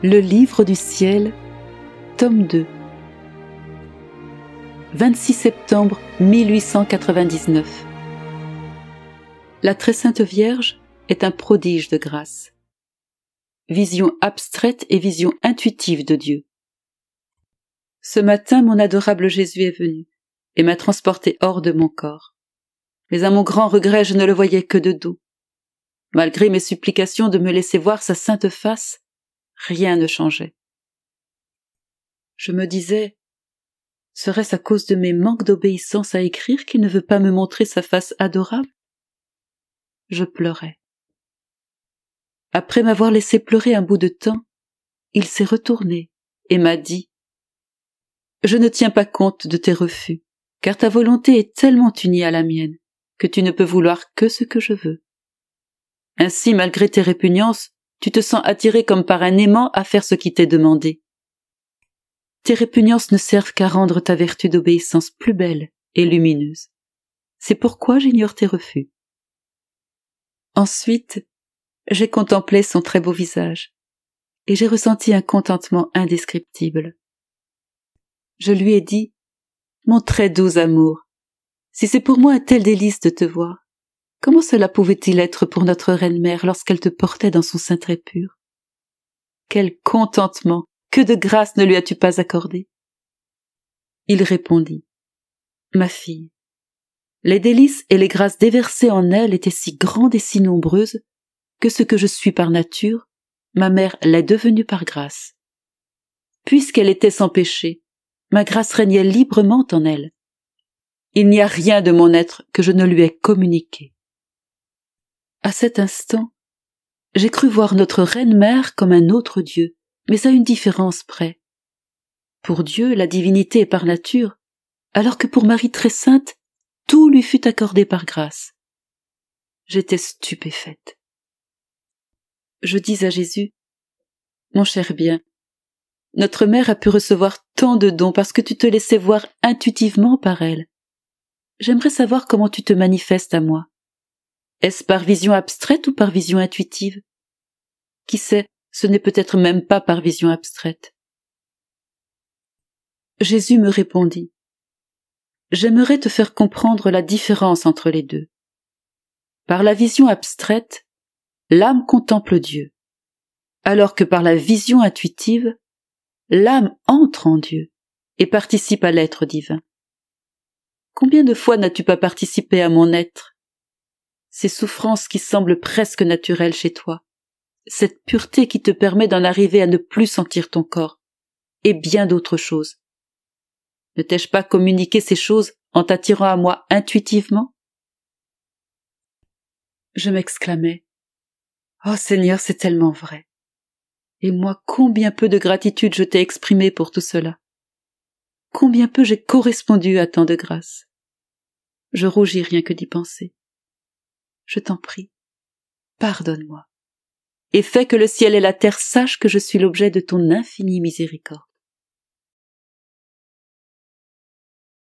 Le livre du ciel, tome 2. 26 septembre 1899. La Très Sainte Vierge est un prodige de grâce. Vision abstraite et vision intuitive de Dieu. Ce matin, mon adorable Jésus est venu et m'a transporté hors de mon corps. Mais à mon grand regret, je ne le voyais que de dos. Malgré mes supplications de me laisser voir sa sainte face, rien ne changeait. Je me disais, serait-ce à cause de mes manques d'obéissance à écrire qu'il ne veut pas me montrer sa face adorable? Je pleurais. Après m'avoir laissé pleurer un bout de temps, il s'est retourné et m'a dit « Je ne tiens pas compte de tes refus, car ta volonté est tellement unie à la mienne que tu ne peux vouloir que ce que je veux. Ainsi, malgré tes répugnances, tu te sens attiré comme par un aimant à faire ce qui t'est demandé. Tes répugnances ne servent qu'à rendre ta vertu d'obéissance plus belle et lumineuse. C'est pourquoi j'ignore tes refus. » Ensuite, j'ai contemplé son très beau visage, et j'ai ressenti un contentement indescriptible. Je lui ai dit, « Mon très doux amour, si c'est pour moi un tel délice de te voir, comment cela pouvait-il être pour notre reine-mère lorsqu'elle te portait dans son sein très pur? Quel contentement, que de grâce ne lui as-tu pas accordé? » Il répondit, « Ma fille, les délices et les grâces déversées en elle étaient si grandes et si nombreuses que ce que je suis par nature, ma mère l'est devenue par grâce. Puisqu'elle était sans péché, ma grâce régnait librement en elle. Il n'y a rien de mon être que je ne lui ai communiqué. » À cet instant, j'ai cru voir notre reine-mère comme un autre Dieu, mais à une différence près. Pour Dieu, la divinité est par nature, alors que pour Marie très sainte, tout lui fut accordé par grâce. J'étais stupéfaite. Je dis à Jésus, « Mon cher bien, notre mère a pu recevoir tant de dons parce que tu te laissais voir intuitivement par elle. J'aimerais savoir comment tu te manifestes à moi. Est-ce par vision abstraite ou par vision intuitive? Qui sait, ce n'est peut-être même pas par vision abstraite. » Jésus me répondit, « J'aimerais te faire comprendre la différence entre les deux. Par la vision abstraite, l'âme contemple Dieu, alors que par la vision intuitive, l'âme entre en Dieu et participe à l'être divin. Combien de fois n'as-tu pas participé à mon être? Ces souffrances qui semblent presque naturelles chez toi, cette pureté qui te permet d'en arriver à ne plus sentir ton corps, et bien d'autres choses. Ne t'ai-je pas communiqué ces choses en t'attirant à moi intuitivement? » Je m'exclamais, « Oh Seigneur, c'est tellement vrai. Et moi, combien peu de gratitude je t'ai exprimé pour tout cela. Combien peu j'ai correspondu à tant de grâce. Je rougis rien que d'y penser. Je t'en prie, pardonne-moi, et fais que le ciel et la terre sachent que je suis l'objet de ton infinie miséricorde. »